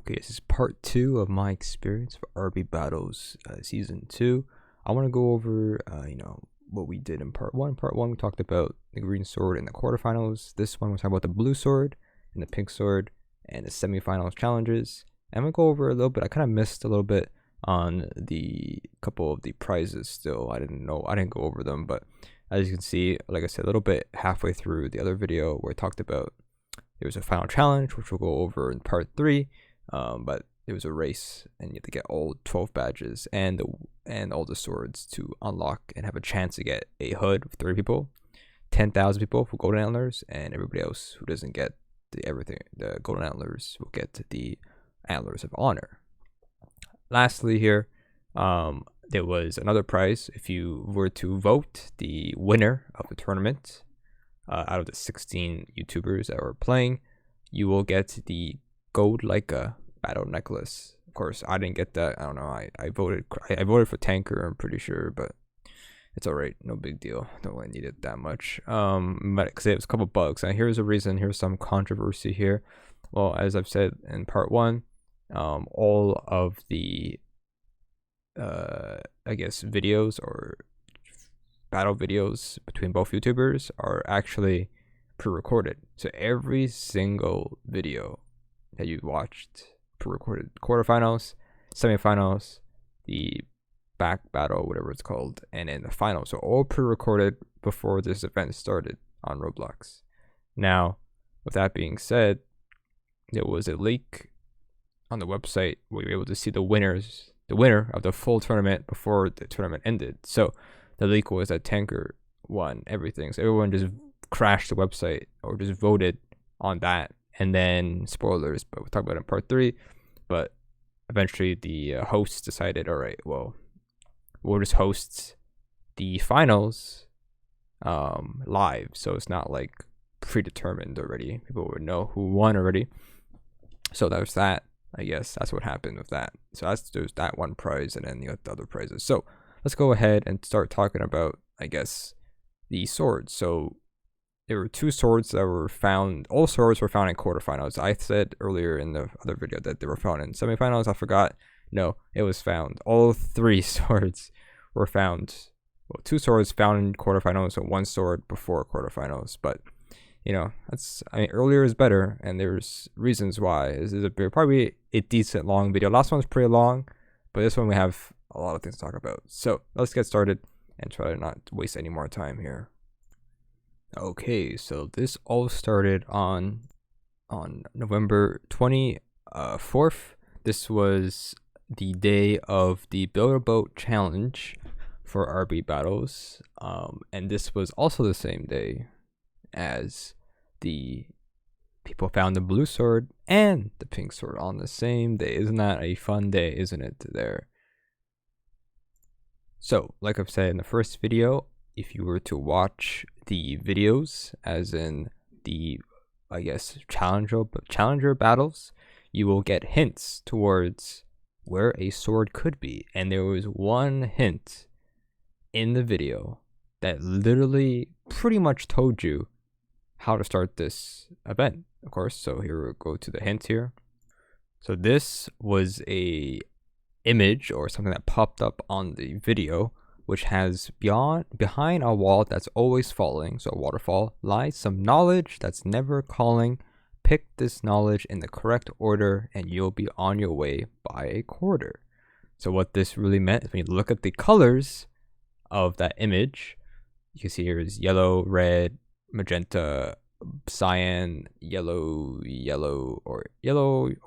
Okay, this is part 2 of my experience for RB Battles Season 2. I want to go over, what we did in part 1. Part 1, we talked about the green sword in the quarterfinals. This one, we're talking about the blue sword and the pink sword and the semifinals challenges. And I'm going to go over a little bit. I kind of missed a little bit on the couple of the prizes still. I didn't go over them, but as you can see, like I said, a little bit halfway through the other video where I talked about there was a final challenge, which we'll go over in part 3. But it was a race, and you have to get all 12 badges and all the swords to unlock and have a chance to get a hood of 30 people, 10,000 people for golden antlers, and everybody else who doesn't get the golden antlers will get the antlers of honor. Lastly, here, there was another prize. If you were to vote the winner of the tournament out of the 16 YouTubers that were playing, you will get the gold Leica battle necklace. Of course, I didn't get that. I don't know. I voted for Tanker, I'm pretty sure, but it's alright. No big deal. Don't really need it that much. But because it was a couple bugs. And here's a reason. Here's some controversy here. Well, as I've said in part 1, all of the videos or battle videos between both YouTubers are actually pre-recorded. So every single video that you watched pre-recorded, quarterfinals, semifinals, the back battle, whatever it's called, and then the finals, so all pre-recorded before this event started on Roblox. Now, with that being said, there was a leak on the website where you were able to see the winner of the full tournament before the tournament ended. So the leak was that Tanker won everything, so everyone just crashed the website or just voted on that. And then, spoilers, but we'll talk about it in part 3. But eventually the hosts decided, all right, well, we'll just host the finals live. So it's not like predetermined already. People would know who won already. So that was that. I guess that's what happened with that. So there's that one prize, and then you got the other prizes. So let's go ahead and start talking about, I guess, the swords. So there were 2 swords that were found. All swords were found in quarterfinals. I said earlier in the other video that they were found in semifinals. I forgot. No, it was found. All 3 swords were found. Well, 2 swords found in quarterfinals and 1 sword before quarterfinals. But, earlier is better, and there's reasons why. This is probably a decent long video. Last one's pretty long, but this one we have a lot of things to talk about. So let's get started and try to not waste any more time here. Okay, so this all started on November 24th. This was the day of the Build a Boat challenge for RB Battles, and this was also the same day as the people found the blue sword and the pink sword on the same day. Isn't that a fun day, isn't it, there? So, like I've said in the first video, if you were to watch the videos, as in the, I guess, challenger battles, you will get hints towards where a sword could be. And there was one hint in the video that literally pretty much told you how to start this event, of course. So here we'll go to the hint here. So this was a image or something that popped up on the video, which has behind a wall that's always falling, so a waterfall, lies some knowledge that's never calling. Pick this knowledge in the correct order and you'll be on your way by a quarter. So what this really meant is when you look at the colors of that image, you can see here is yellow, red, magenta, cyan, yellow,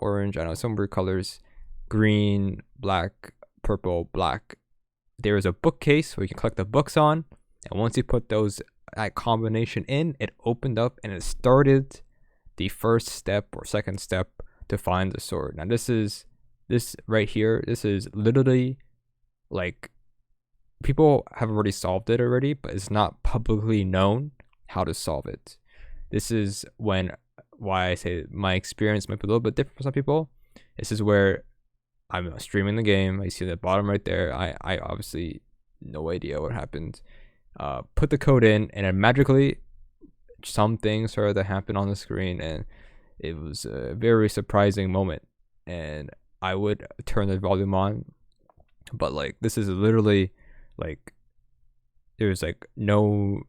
orange, I know some weird colors, green, black, purple, black. There is a bookcase where you can collect the books on, and once you put that combination in, it opened up and it started the first step or second step to find the sword. Now this right here, this is literally like, people have already solved it already, but it's not publicly known how to solve it. This is why I say my experience might be a little bit different for some people. This is where I'm streaming the game. I see the bottom right there. I obviously no idea what happened. Put the code in, and then magically some things started to happen on the screen, and it was a very surprising moment. and I would turn the volume on, but like this is literally like there's like no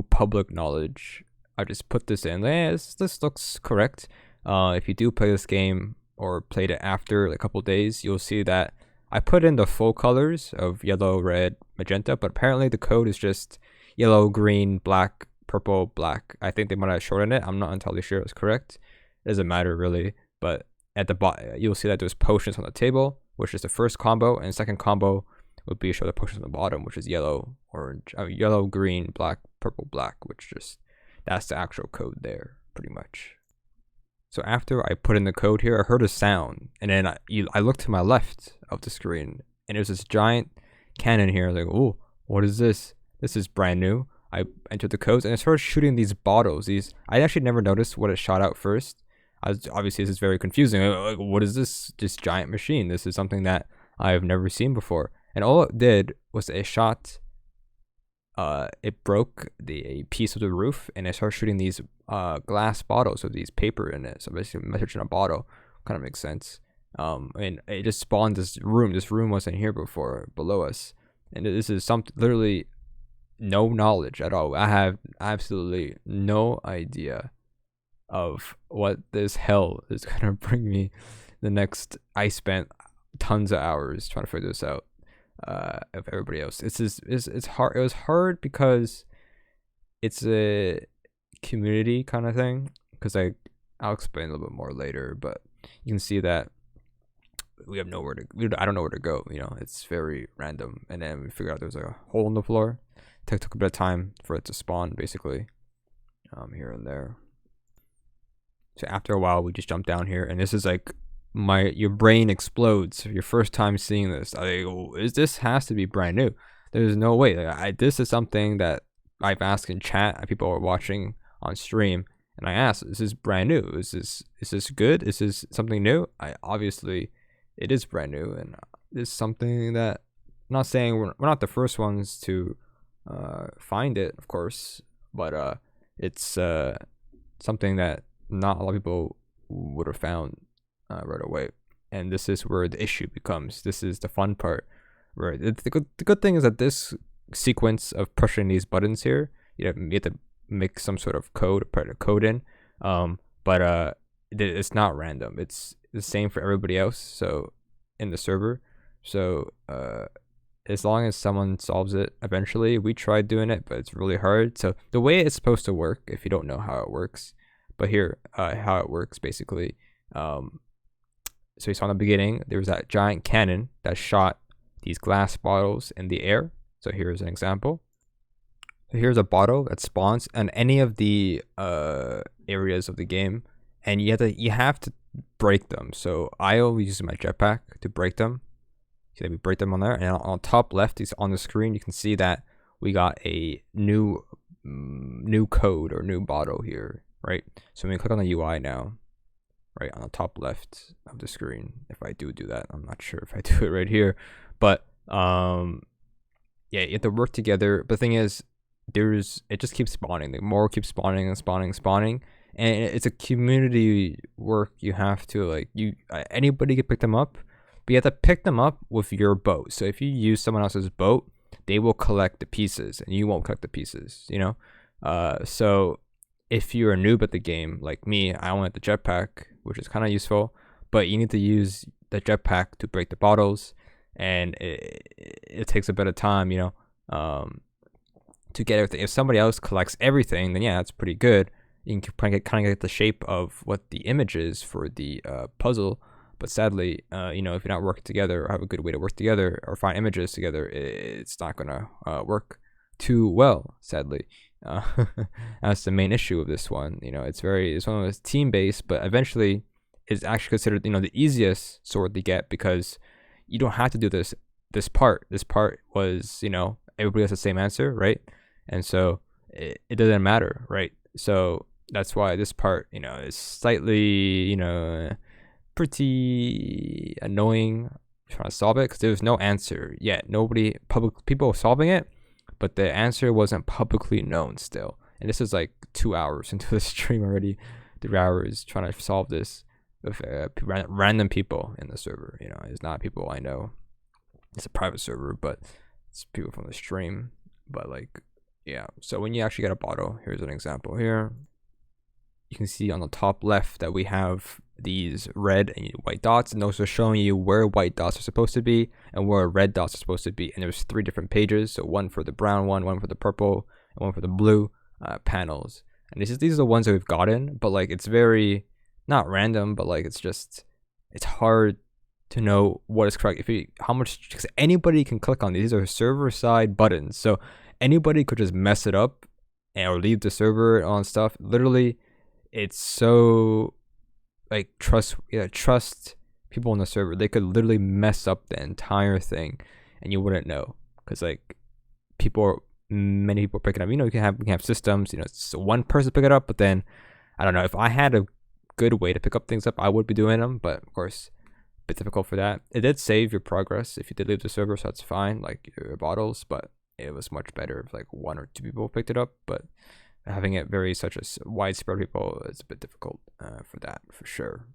public knowledge. I just put this in. This looks correct. If you do play this game or played it after a couple days, you'll see that I put in the full colors of yellow, red, magenta, but apparently the code is just yellow, green, black, purple, black. I think they might have shortened it. I'm not entirely sure it's correct. It doesn't matter really, but at the bottom you'll see that there's potions on the table, which is the first combo, and second combo would be show the potions on the bottom, which is yellow, orange, yellow, green, black, purple, black, which just that's the actual code there, pretty much. So after I put in the code here, I heard a sound, and then I looked to my left of the screen, and there's this giant cannon here. Like, oh, what is this? This is brand new. I entered the codes, and it started shooting these bottles. I actually never noticed what it shot out first. Obviously, this is very confusing. Like, what is this giant machine? This is something that I've never seen before. And all it did was it shot. It broke a piece of the roof, and it started shooting these glass bottles with these paper in it. So basically, a message in a bottle kind of makes sense. And it just spawned this room. This room wasn't here before, below us, and this is something literally no knowledge at all. I have absolutely no idea of what this hell is gonna bring me the next. I spent tons of hours trying to figure this out. Of everybody else, it's hard. It was hard because it's a community kind of thing. Because I'll explain a little bit more later, but you can see that we have nowhere to. I don't know where to go. You know, it's very random. And then we figured out there was like a hole in the floor. It took a bit of time for it to spawn, basically, here and there. So after a while, we just jumped down here, and this is like. Your brain explodes your first time seeing this. This has to be brand new. There's no way. This is something that I've asked in chat. People are watching on stream, and I asked, "Is this brand new? Is this good? Is this something new?" Obviously, it is brand new, and it's something that I'm not saying we're not the first ones to find it, of course, but it's something that not a lot of people would have found. Right away, and this is where the issue becomes. This is the fun part, where the good thing is that this sequence of pushing these buttons here, you have to make some sort of code, put a code in, but it's not random. It's the same for everybody else. So in the server, so as long as someone solves it eventually, we tried doing it, but it's really hard. So the way it's supposed to work, if you don't know how it works, but here how it works basically. So you saw in the beginning, there was that giant cannon that shot these glass bottles in the air. So here's an example. So here's a bottle that spawns on any of the areas of the game, and you have to break them. So I always use my jetpack to break them. So we break them on there, and on top left is on the screen. You can see that we got a new code or new bottle here, right? So when we click on the UI now. Right on the top left of the screen. If I do that, I'm not sure if I do it right here, but yeah, you have to work together. But the thing is, it just keeps spawning. The more keeps spawning and spawning, and it's a community work. You have to anybody can pick them up, but you have to pick them up with your boat. So if you use someone else's boat, they will collect the pieces, and you won't collect the pieces. You know, so. If you're a noob at the game, like me, I only have the jetpack, which is kind of useful, but you need to use the jetpack to break the bottles, and it takes a bit of time, you know, to get everything. If somebody else collects everything, then yeah, that's pretty good. You can kind of get the shape of what the image is for the puzzle, but sadly, you know, if you're not working together or have a good way to work together or find images together, it's not gonna work too well, sadly. That's the main issue of this one. You know, it's one of those team based, but eventually it's actually considered, you know, the easiest sword to get, because you don't have to do this part. This part was, you know, everybody has the same answer, right? And so it doesn't matter, right? So that's why this part, you know, is slightly, you know, pretty annoying trying to solve it, because there's no answer yet. People solving it, but the answer wasn't publicly known still. And this is like 2 hours into the stream already, 3 hours trying to solve this. with random people in the server. You know, it's not people I know. It's a private server, but it's people from the stream. But like, yeah. So when you actually get a bottle, here's an example here. You can see on the top left that we have these red and white dots, and also showing you where white dots are supposed to be and where red dots are supposed to be. And there's 3 different pages, so one for the brown one for the purple, and one for the blue panels. And these are the ones that we've gotten, but like it's very not random, but like it's hard to know what is correct. How much, because anybody can click on these. These are server side buttons, so anybody could just mess it up or leave the server on stuff. Literally, it's so like trust people on the server. They could literally mess up the entire thing and you wouldn't know, because like many people picking up. You know, we can have systems, you know, it's one person pick it up, but then I don't know, if I had a good way to pick up things up, I would be doing them, but of course a bit difficult for that. It did save your progress if you did leave the server, so that's fine, like your bottles, but it was much better if like 1 or 2 people picked it up. But having it very such a widespread people, it's a bit difficult for that, for sure.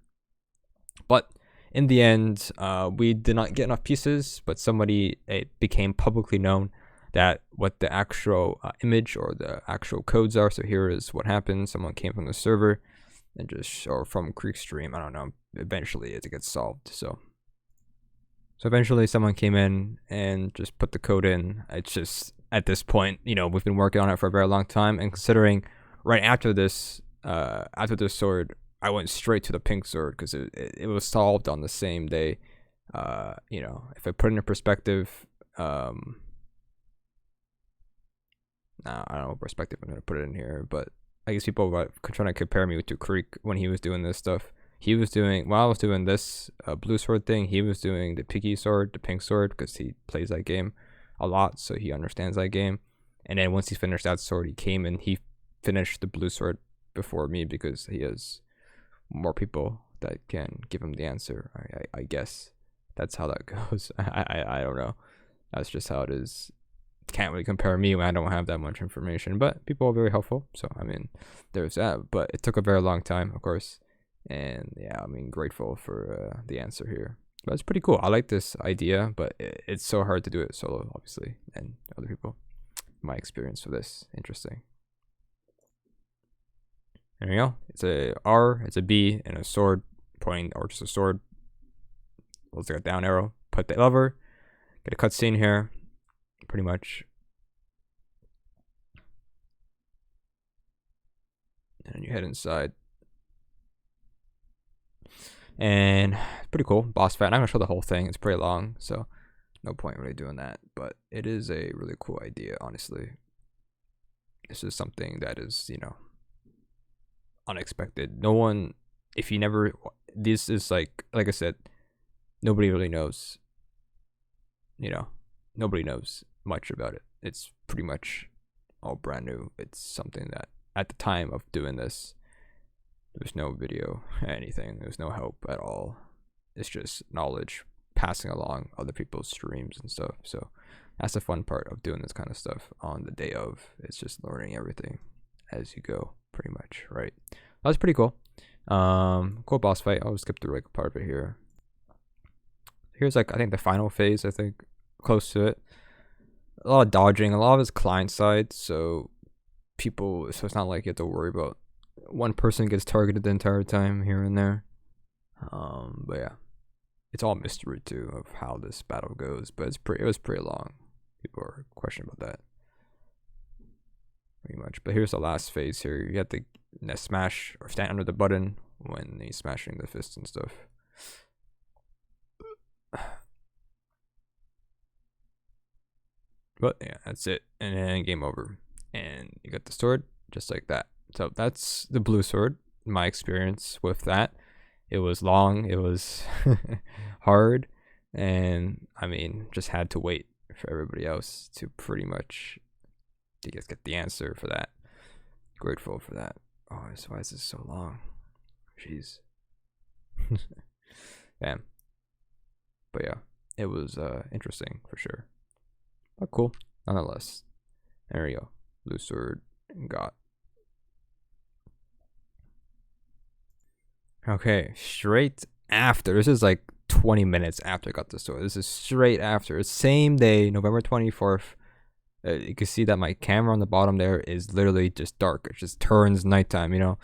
But in the end, we did not get enough pieces, but it became publicly known that what the actual image or the actual codes are. So here is what happened. Someone came from the server and or from Creek Stream, I don't know, eventually it gets solved. So eventually someone came in and just put the code in. It's just, at this point, you know, we've been working on it for a very long time, and considering right after this sword, I went straight to the pink sword because it was solved on the same day. You know, if I put it in perspective, I don't know what perspective I'm gonna put it in here, but I guess people were trying to compare me to Creek when he was doing this stuff. He was doing, while I was doing this blue sword thing, he was doing the Piggy sword, the pink sword, because he plays that game a lot, so he understands that game. And then once he finished that sword, he came and he finished the blue sword before me because he has more people that can give him the answer. I guess that's how that goes. I don't know. That's just how it is. Can't really compare me when I don't have that much information, but people are very helpful. So I mean, there's that. But it took a very long time, of course. And yeah, I mean, grateful for the answer here. But it's pretty cool. I like this idea, but it's so hard to do it solo, obviously, and other people. My experience with this, interesting. There you go. It's a R, it's a B, and a sword pointing, or just a sword. Looks like a down arrow. Put the lever. Get a cutscene here, pretty much. And then you head inside. And it's pretty cool. Boss fight. I'm not gonna show the whole thing. It's pretty long, so no point really doing that. But it is a really cool idea, honestly. This is something that is, you know, unexpected. No one, if you never, this is like I said, nobody really knows. You know, nobody knows much about it. It's pretty much all brand new. It's something that at the time of doing this, there's no video, anything. There's no help at all. It's just knowledge passing along other people's streams and stuff. So that's the fun part of doing this kind of stuff on the day of. It's just learning everything as you go, pretty much, right? That was pretty cool. Cool boss fight. I'll skip through like part of it here. Here's like, I think the final phase, I think, close to it. A lot of dodging, a lot of it's client side, so it's not like you have to worry about one person gets targeted the entire time here and there. But yeah, it's all mystery too of how this battle goes, but it was pretty long. People are questioning about that pretty much. But here's the last phase here. You have to smash or stand under the button when he's smashing the fist and stuff. But yeah, that's it, and then game over, and you got the sword just like that. So that's the blue sword. My experience with that, it was long, it was hard, and I mean, just had to wait for everybody else to pretty much get the answer for that. Grateful for that. Oh, why is this so long? Jeez. Damn. But yeah, it was interesting for sure. But cool, nonetheless. There we go. Blue sword got. Okay, straight after. This is like 20 minutes after I got the sword. This is straight after. Same day, November 24th. You can see that my camera on the bottom there is literally just dark. It just turns nighttime, you know.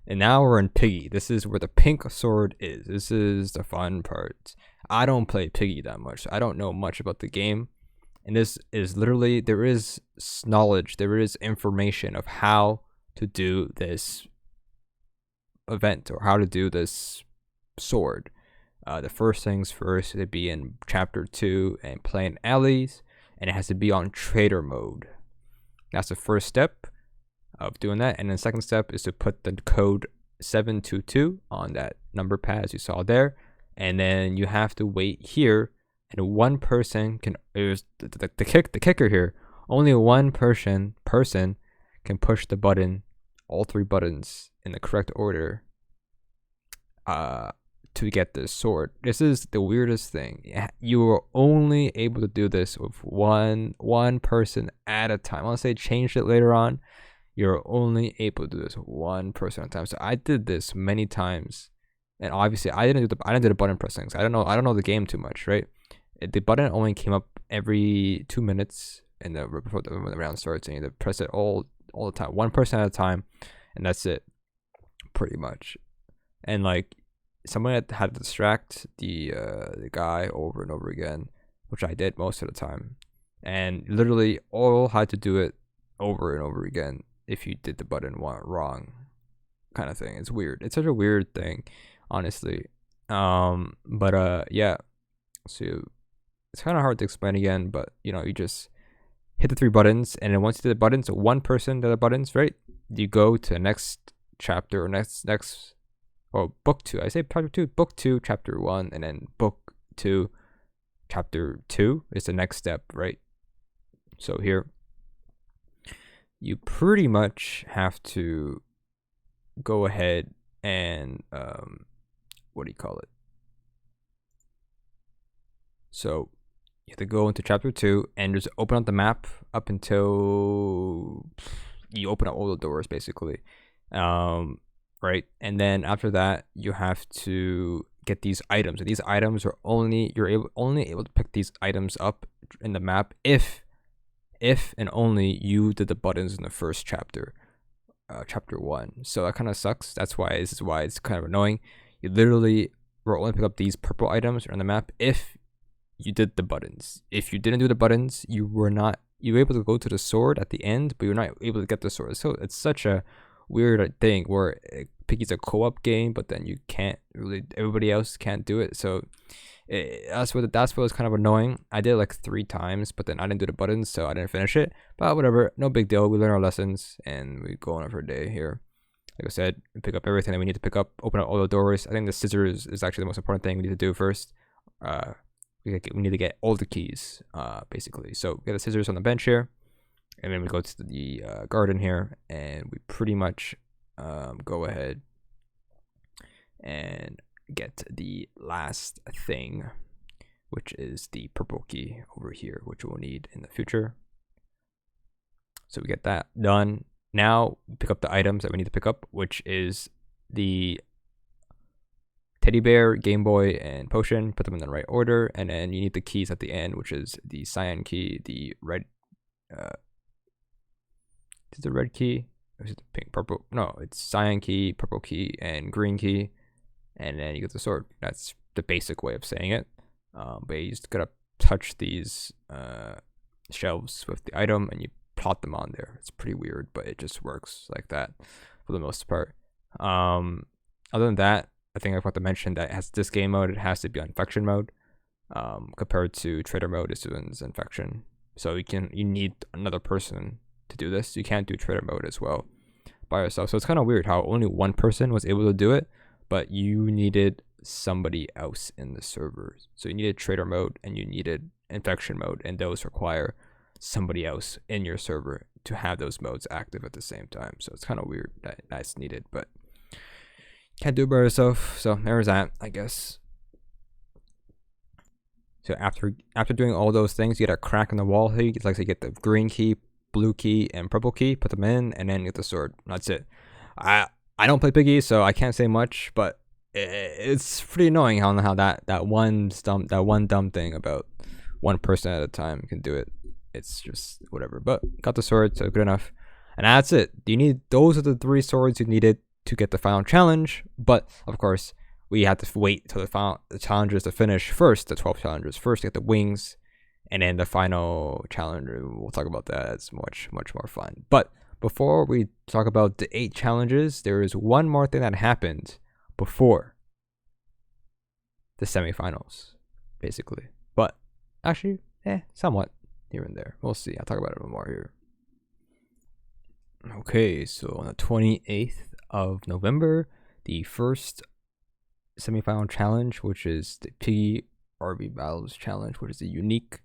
And now we're in Piggy. This is where the pink sword is. This is the fun part. I don't play Piggy that much. So I don't know much about the game. And this is literally, there is knowledge, there is information of how to do this event or how to do this sword. The first things first, it'd be in chapter 2 and playing alleys, and it has to be on trader mode. That's the first step of doing that. And then the second step is to put the code 722 on that number pad as you saw there, and then you have to wait here, and one person can, there's the kicker here, only one person can push the button, all 3 buttons in the correct order to get this sword. This is the weirdest thing. You are only able to do this with one person at a time. Unless they changed it later on, you're only able to do this with one person at a time. So I did this many times, and obviously I didn't do the button pressings. I don't know the game too much, right? The button only came up every 2 minutes before the round starts, and you have to press it all the time, one person at a time, and that's it, pretty much. And like, someone had to distract the guy over and over again, which I did most of the time, and literally all had to do it over and over again if you did the button wrong, kind of thing. It's weird. It's such a weird thing, honestly. Yeah. So it's kind of hard to explain again, but you know, you just hit the 3 buttons, and then once you did the buttons, one person did the buttons, right? You go to the next chapter or next book 2. I say chapter 2, book 2, chapter 1, and then book 2, chapter 2 is the next step, right? So here, you pretty much have to go ahead and what do you call it? So you have to go into chapter 2 and just open up the map up until you open up all the doors, basically. Right, and then after that you have to get these items, and these items are you're only able to pick these items up in the map if and only you did the buttons in the first chapter, chapter 1. So that kind of sucks. This is why it's kind of annoying. You literally will only pick up these purple items on the map if you did the buttons. If you didn't do the buttons, you were able to go to the sword at the end, but you're not able to get the sword. So it's such a weird thing where Piggy's a co-op game, but then you can't really, everybody else can't do it. So that's what was kind of annoying. I did it like 3 times, but then I didn't do the buttons, so I didn't finish it. But whatever, no big deal. We learn our lessons and we go on for a day here. Like I said, we pick up everything that we need to pick up, open up all the doors. I think the scissors is actually the most important thing we need to do first. We need to get all the keys, basically. So we got the scissors on the bench here, and then we go to the garden here, and we pretty much go ahead and get the last thing, which is the purple key over here, which we'll need in the future. So we get that done. Now we pick up the items that we need to pick up, which is the teddy bear, Game Boy, and potion. Put them in the right order, and then you need the keys at the end, which is the cyan key, the red is the red key, or is it the pink, purple? No, it's cyan key, purple key, and green key, and then you get the sword. That's the basic way of saying it. But you just gotta touch these shelves with the item, and you plot them on there. It's pretty weird, but it just works like that for the most part. Other than that, I think I forgot to mention that it has this game mode. It has to be on infection mode, compared to trader mode is infection. So you need another person to do this. You can't do trader mode as well by yourself. So it's kind of weird how only one person was able to do it, but you needed somebody else in the server. So you needed trader mode and you needed infection mode, and those require somebody else in your server to have those modes active at the same time. So it's kind of weird that that's needed, but can't do it by yourself. So there's that, I guess. So after doing all those things, you get a crack in the wall here. You get the green key, blue key, and purple key. Put them in, and then get the sword. That's it. I don't play Piggy, so I can't say much, but it's pretty annoying how that one dumb thing about one person at a time can do it. It's just whatever. But got the sword, so good enough. And that's it. Those are the 3 swords you needed to get the final challenge. But of course, we had to wait till the challenges to finish first, the 12 challenges first to get the wings, and then the final challenge. We'll talk about that. It's much more fun. But before we talk about the 8 challenges, there is one more thing that happened before the semifinals, basically. But actually, somewhat here and there. We'll see. I'll talk about it a little more here. Okay, so on the 28th of November, the first semifinal challenge, which is the Piggy RV Battles challenge, which is a unique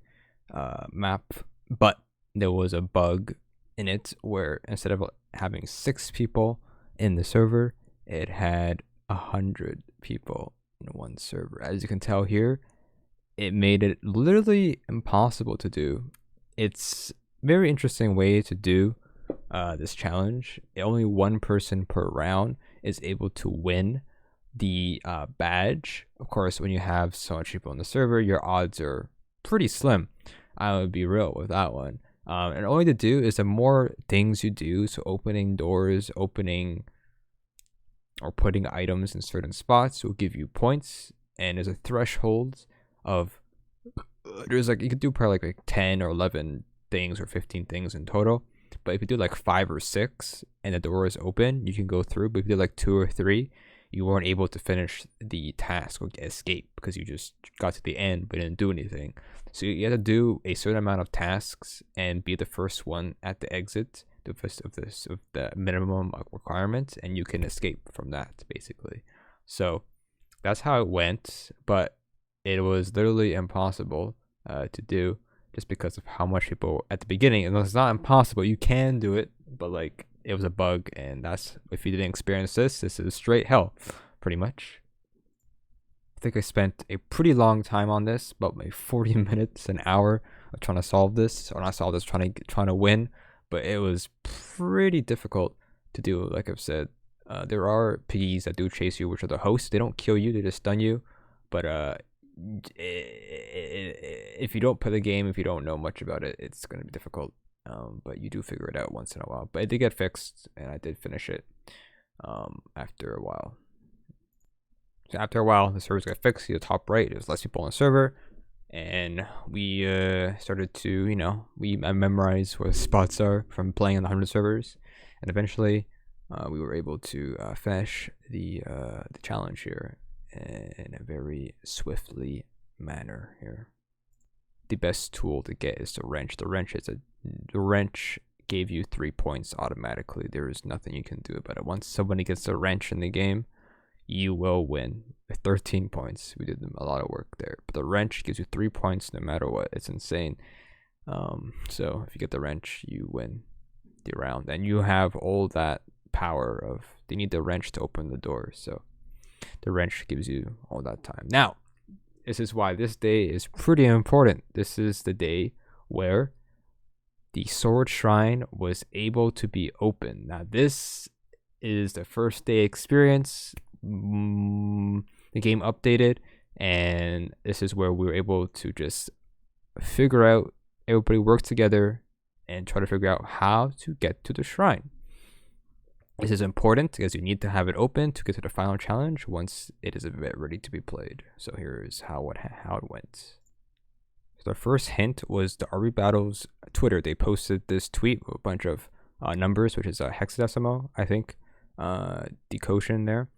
map, but there was a bug in it where instead of having 6 people in the server, it had 100 people in one server. As you can tell here, it made it literally impossible to do. It's a very interesting way to do this challenge. Only one person per round is able to win the badge. Of course, when you have so much people on the server, your odds are pretty slim. I would be real with that one. And only to do is the more things you do, so opening doors, opening or putting items in certain spots will give you points. And there's a threshold of there's like you could do probably like 10 or 11 things or 15 things in total. But if you do like 5 or 6 and the door is open, you can go through. But if you do like 2 or 3, you weren't able to finish the task or escape because you just got to the end but didn't do anything. So you have to do a certain amount of tasks and be the first one at the exit of the minimum requirement, and you can escape from that basically. So that's how it went, but it was literally impossible to do just because of how much people at the beginning. And it's not impossible, you can do it, but like it was a bug, and that's if you didn't experience this is straight hell pretty much. I think I spent a pretty long time on this, about like 40 minutes, an hour of trying to solve this, or not solve this, trying to win. But it was pretty difficult to do. Like I've said, there are piggies that do chase you, which are the hosts. They don't kill you, they just stun you. But if you don't play the game, if you don't know much about it, it's going to be difficult. But you do figure it out once in a while. But it did get fixed, and I did finish it after a while. So after a while, the servers got fixed. See the top right, there's less people on the server. And we started to, I memorized where the spots are from playing on the 100 servers. And eventually, we were able to finish the challenge here in a very swiftly manner here. The best tool to get is the wrench. The wrench gave you 3 points automatically. There is nothing you can do about it. Once somebody gets a wrench in the game, you will win with 13 points. We did a lot of work there, but the wrench gives you 3 points no matter what. It's insane. So if you get the wrench, you win the round, and you have all that power of they need the wrench to open the door. So the wrench gives you all that time. Now, this is why this day is pretty important. This is the day where the sword shrine was able to be open. Now, this is the first day experience. The game updated, and this is where we were able to just figure out, everybody work together and try to figure out how to get to the shrine. This is important because you need to have it open to get to the final challenge once it is a bit ready to be played. So here's how it went. So the first hint was the RB Battles Twitter. They posted this tweet with a bunch of numbers, which is a hexadecimal, I think, decotion there.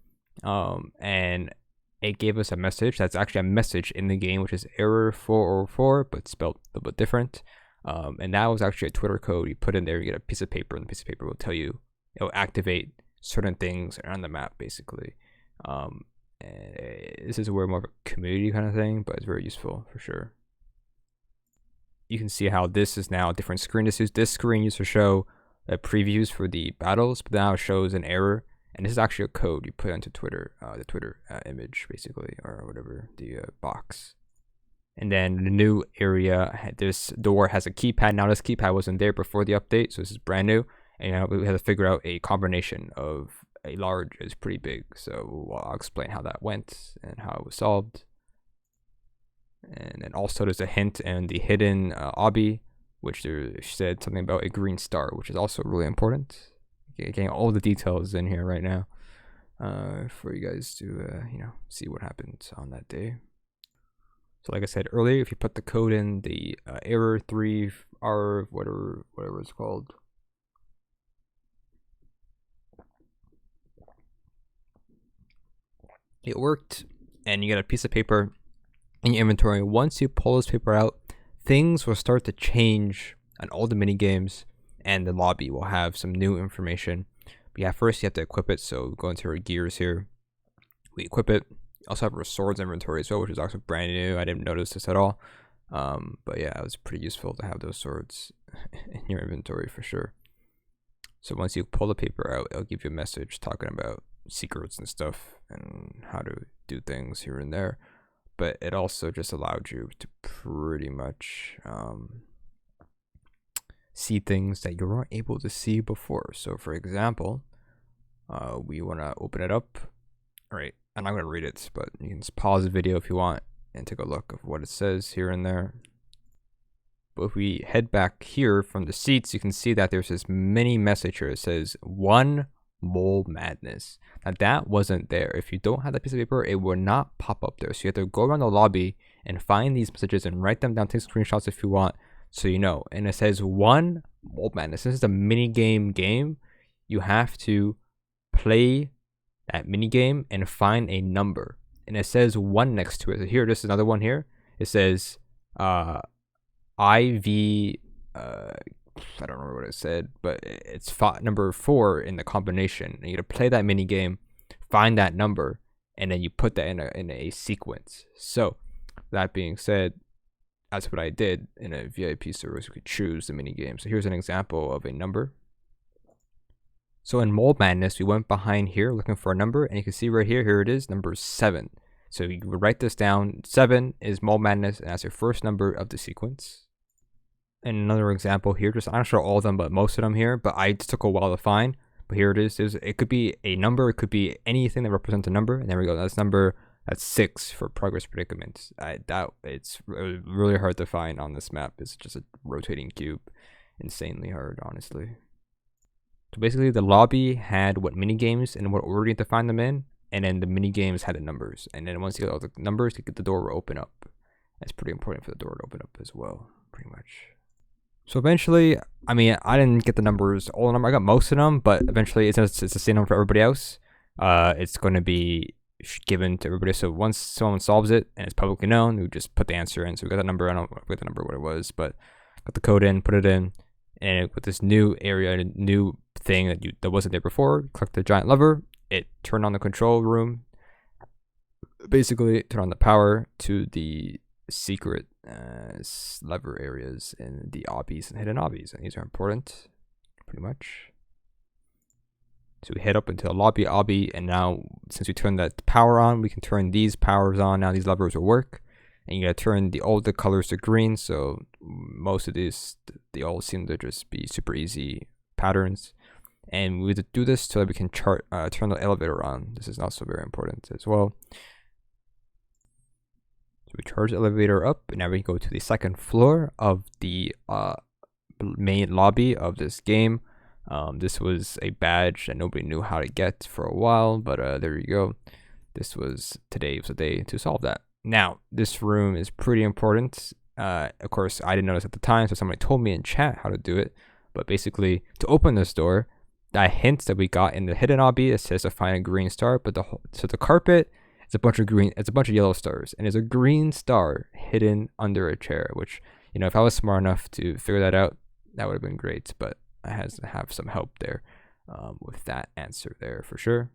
And it gave us a message that's actually a message in the game, which is error 404, but spelled a little bit different. And that was actually a Twitter code. You put in there, you get a piece of paper, and the piece of paper will tell you, it will activate certain things around the map, basically. And this is where more of a community kind of thing, but it's very useful for sure. You can see how this is now a different screen. This screen used to show previews for the battles, but now it shows an error. And this is actually a code you put onto Twitter, the Twitter image, basically, or whatever, the box. And then the new area, this door has a keypad. Now this keypad wasn't there before the update, so this is brand new. And we had to figure out a combination of a large is pretty big. So I'll explain how that went and how it was solved. And then also there's a hint in the hidden obby, which there said something about a green star, which is also really important. Getting all the details in here right now for you guys to see what happened on that day. So like I said earlier, if you put the code in, the error 3R whatever it's called, it worked, and you get a piece of paper in your inventory. Once you pull this paper out, things will start to change on all the mini games, and the lobby will have some new information. But yeah, first you have to equip it. So go into our gears here, we equip it. Also have our swords inventory as well, which is also brand new. I didn't notice this at all, but yeah, it was pretty useful to have those swords in your inventory for sure. So once you pull the paper out, it'll give you a message talking about secrets and stuff and how to do things here and there. But it also just allowed you to pretty much see things that you weren't able to see before. So for example, we want to open it up. All right, I'm not going to read it, but you can just pause the video if you want and take a look of what it says here and there. But if we head back here from the seats, you can see that there's this mini message here. It says 1 mole madness. Now that wasn't there. If you don't have that piece of paper, it will not pop up there. So you have to go around the lobby and find these messages and write them down, take screenshots if you want, so you know. And it says 1 mole madness. This is a mini game. You have to play that mini game and find a number, and it says 1 next to it. So here, this is another one here. It says IV, I don't remember what it said, but it's number 4 in the combination. And you gotta play that mini game, find that number, and then you put that in a sequence. So that being said, that's what I did in a VIP service. You could choose the mini game. So here's an example of a number. So in Mole Madness, we went behind here looking for a number, and you can see right here it is, number 7. So you would write this down. 7 is Mole Madness, and that's your first number of the sequence. And another example here, I'm not sure all of them, but most of them here, but I just took a while to find. But here it is. It could be a number, it could be anything that represents a number, and there we go. That's 6 for progress predicaments. It's really hard to find on this map. It's just a rotating cube. Insanely hard, honestly. So basically, the lobby had what mini games and what order you have to find them in, and then the mini games had the numbers. And then once you get all the numbers, the door will open up. That's pretty important for the door to open up as well, pretty much. So eventually, I mean, I didn't get the numbers, all the numbers. I got most of them, but eventually, it's the same number for everybody else. It's going to be given to everybody. So once someone solves it and it's publicly known, we just put the answer in. So we got the number. I don't forget the number what it was, but got the code in, put it in. And with this new area, a new thing that wasn't there before, click the giant lever, it turned on the control room. Basically, turn on the power to the secret lever areas in the obbies and hidden obbies, and these are important, pretty much. So we head up into the lobby obby, and now since we turned that power on, we can turn these powers on. Now these levers will work. And you gotta turn all the colors to green, so most of these, they all seem to just be super easy patterns. And we have to do this so that we can turn the elevator on. This is also very important as well. So we charge the elevator up, and now we can go to the 2nd floor of the main lobby of this game. This was a badge that nobody knew how to get for a while, but there you go. Today was the day to solve that. Now, this room is pretty important. Of course, I didn't notice at the time, so somebody told me in chat how to do it. But basically, to open this door, that hint that we got in the hidden obby, it says to find a green star. But the carpet is a bunch of yellow stars, and there's a green star hidden under a chair. Which, if I was smart enough to figure that out, that would have been great. But I had to have some help there with that answer there for sure.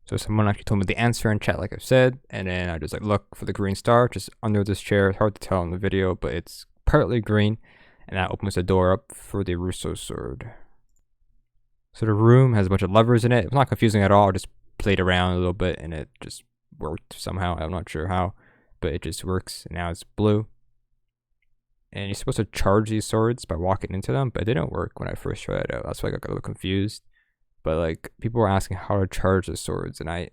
So someone actually told me the answer in chat, like I've said, and then I just look for the green star just under this chair. It's hard to tell in the video, but it's partly green, and that opens the door up for the Russo sword. So the room has a bunch of levers in it. It's not confusing at all. I just played around a little bit, and it just worked somehow. I'm not sure how, but it just works. And now it's blue. And you're supposed to charge these swords by walking into them, but it didn't work when I first tried it out. That's why I got a little confused. But like people were asking how to charge the swords, and I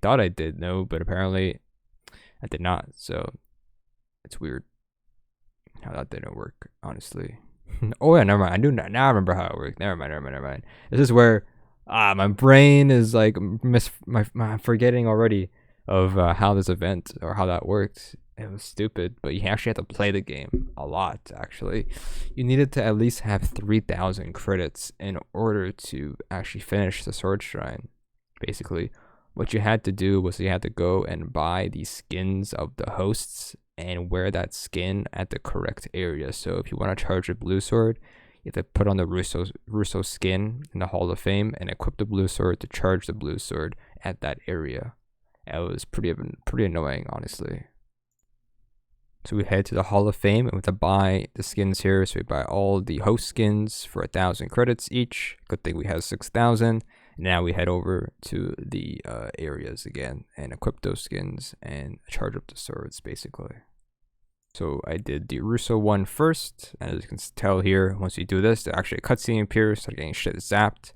thought I did know, but apparently I did not. So it's weird how that didn't work, honestly. Oh yeah, never mind. I do now. I remember how it worked. Never mind. This is where my brain is like my forgetting already of how this event or how that worked. It was stupid, but you actually had to play the game a lot. Actually, you needed to at least have 3,000 credits in order to actually finish the sword shrine. Basically, what you had to do was you had to go and buy the skins of the hosts and wear that skin at the correct area. So if you want to charge a blue sword, you have to put on the Russo skin in the Hall of Fame and equip the blue sword to charge the blue sword at that area. It was pretty annoying, honestly. So we head to the Hall of Fame and we have to buy the skins here. So we buy all the host skins for 1,000 credits each. Good thing we have 6,000. Now we head over to the areas again and equip those skins and charge up the swords, basically. So I did the Russo one first, and as you can tell here, once you do this, there actually a cutscene appears, start getting shit zapped,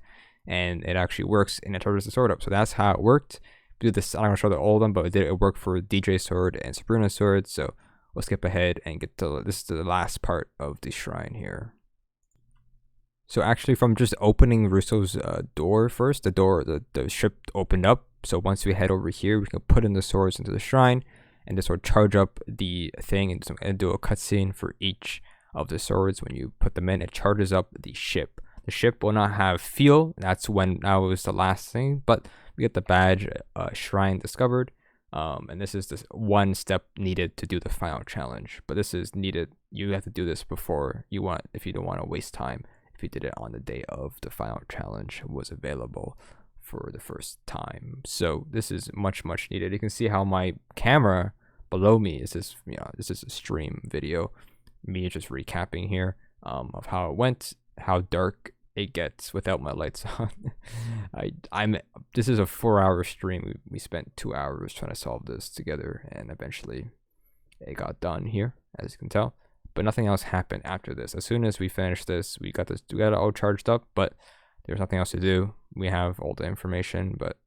and it actually works and it charges the sword up. So that's how it worked. Do this. I'm not gonna show the old one, but it worked for DJ sword and Sabrina sword. So we'll skip ahead and get to this is the last part of the shrine here. So actually from just opening Russo's door first, the ship opened up. So once we head over here, we can put in the swords into the shrine and this will charge up the thing and do a cutscene for each of the swords. When you put them in, it charges up the ship. The ship will not have fuel. That was the last thing, but we get the badge shrine discovered. And this is the one step needed to do the final challenge, but this is needed. You have to do this before if you don't want to waste time. If you did it on the day of the final challenge was available for the first time. So this is much needed. You can see how my camera below me is this is a stream video, me just recapping here of how it went, how dark it gets without my lights on. This is a 4-hour stream. We spent 2 hours trying to solve this together, and eventually it got done here, as you can tell. But nothing else happened after this. As soon as we finished this, we got it all charged up, but there's nothing else to do. We have all the information, but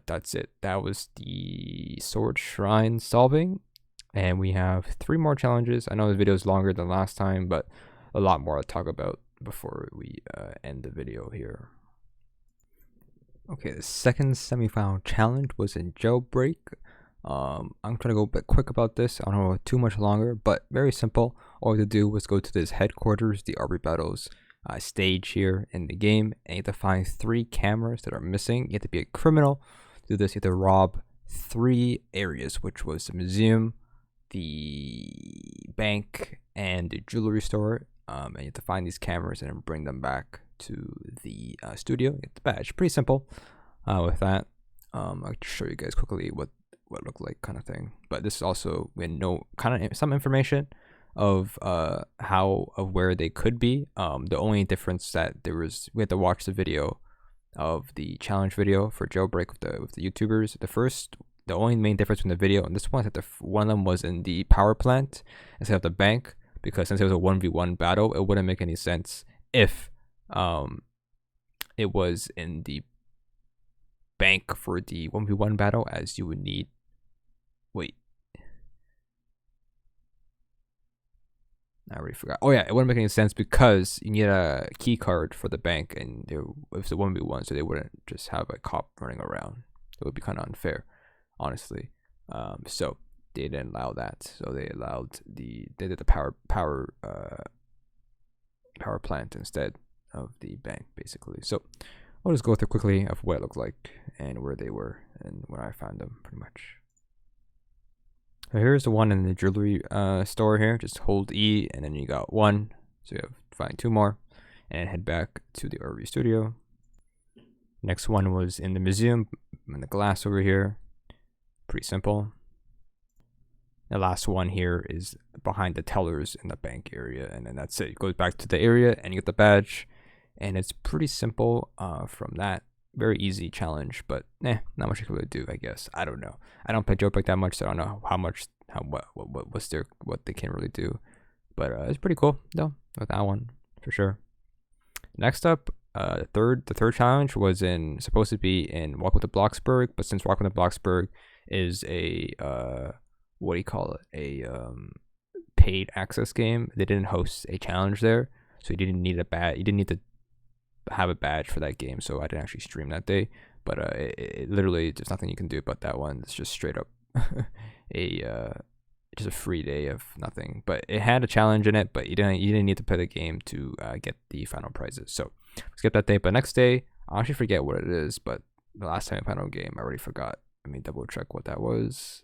that's it. That was the sword shrine solving, and we have 3 more challenges. I know the video is longer than last time, but a lot more to talk about before we end the video here. Okay, the second semi-final challenge was in JailBreak. I'm trying to go a bit quick about this. I don't know too much longer, but very simple. All we have to do was go to this headquarters, the Arby Battles stage here in the game, and you have to find 3 cameras that are missing. You have to be a criminal to do this. You have to rob 3 areas, which was the museum, the bank, and the jewelry store. And you have to find these cameras and then bring them back to the studio. You get the badge. Pretty simple with that. I'll show you guys quickly what it looked like, kind of thing. But this is also some information of where they could be. The only difference that we had to watch the video of the challenge video for JailBreak with the YouTubers. The only main difference in the video and this one is that one of them was in the power plant instead of the bank, because since it was a 1v1 battle, it wouldn't make any sense if it was in the bank for the 1v1 battle, as you would need. Wait, I already forgot. Oh yeah, it wouldn't make any sense because you need a key card for the bank, and it's a 1v1, so they wouldn't just have a cop running around. It would be kind of unfair, honestly. So they didn't allow that. So they did the power plant instead of the bank, basically. So I'll just go through quickly of what it looked like and where they were and where I found them, pretty much. So here's the one in the jewelry store here. Just hold E and then you got 1. So you have to find 2 more and head back to the RV studio. Next one was in the museum in the glass over here. Pretty simple. The last one here is behind the tellers in the bank area, and then that's it. It goes back to the area and you get the badge, and it's pretty simple from that. Very easy challenge, but not much you can really do, I guess. I don't know. I don't play JailBreak that much, so I don't know what they can really do. But it's pretty cool though with that one for sure. Next up The third challenge was supposed to be in Welcome to BloxBurg, but since Welcome to BloxBurg is a what do you call it, a paid access game, they didn't host a challenge there, so you didn't need to have a badge for that game. So I didn't actually stream that day, but it literally, there's nothing you can do about that one. It's just straight up just a free day of nothing. But it had a challenge in it, but you didn't need to play the game to get the final prizes. So skip that day. But next day, I actually forget what it is, but the last time I played a game, I already forgot. Let me double check what that was.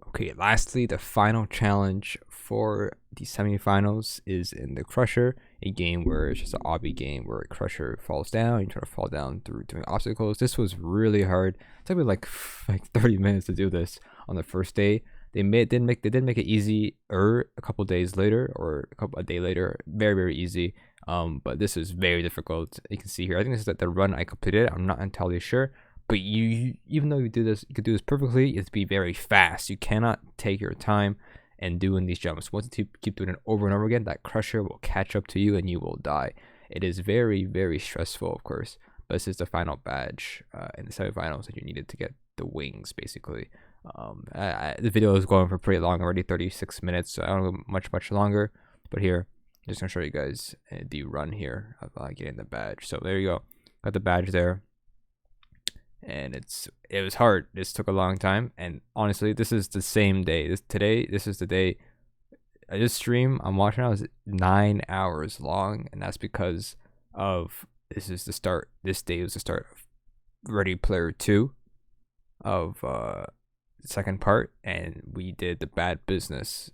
Okay, lastly, the final challenge for the semifinals is in the CrushR, a game where it's just an obby game where CrushR falls down. You try to fall down through doing obstacles. This was really hard. It took me like 30 minutes to do this on the first day. They did make it easy a couple days later, or a day later, very, very easy. But this is very difficult. You can see here, I think this is the run I completed. I'm not entirely sure. But even though you could do this perfectly, you have to be very fast. You cannot take your time and doing these jumps. Once you keep doing it over and over again, that CrushR will catch up to you and you will die. It is very, very stressful, of course. But this is the final badge in the semifinals that you needed to get the wings, basically. The video is going for pretty long already, 36 minutes. So I don't go much longer. But here, I'm just gonna show you guys the run here of getting the badge. So there you go, got the badge there. And it was hard. This took a long time, and honestly, this is the same day. This is the day. This stream I'm watching now is 9 hours long, and that's because of this day was the start of Ready Player 2 of the second part, and we did the Bad Business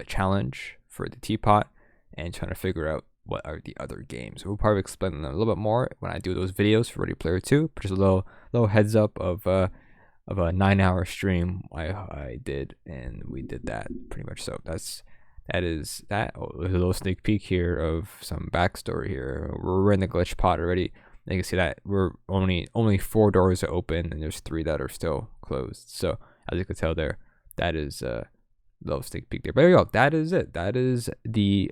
challenge for the teapot, and trying to figure out what are the other games. We'll probably explain them a little bit more when I do those videos for Ready Player 2, but just a little heads up of a 9-hour stream I did, and we did that pretty much. So that is that. Oh, there's a little sneak peek here of some backstory here. We're in the glitch pod already. You can see that we're only 4 doors are open, and there's 3 that are still closed. So as you can tell there, that is a little sneak peek there. But there you go. That is it. That is the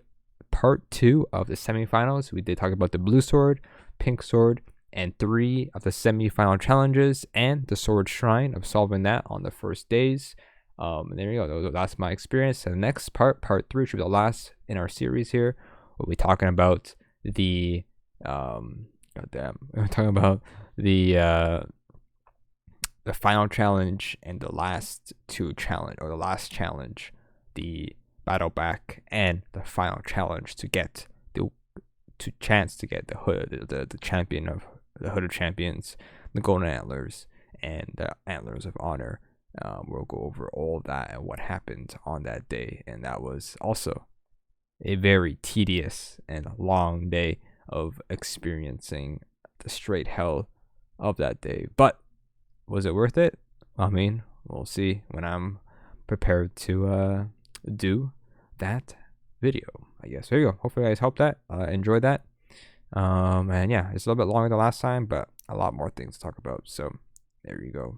part 2 of the semifinals. We did talk about the blue sword, pink sword, and 3 of the semi-final challenges, and the sword shrine of solving that on the first days. And there you go. That's my experience. And the next part 3, should be the last in our series here. We'll be talking about the we're talking about the final challenge and the last 2 challenge, or the last challenge, the battle back, and the final challenge to get the chance to get the hood, the champion of the Hood of Champions, the golden antlers, and the antlers of honor. We'll go over all of that and what happened on that day, and that was also a very tedious and long day of experiencing the straight hell of that day. But was it worth it? I mean, we'll see when I'm prepared to do that video, I guess. There you go. Hopefully you guys enjoyed that. And yeah, it's a little bit longer than last time, but a lot more things to talk about. So there you go.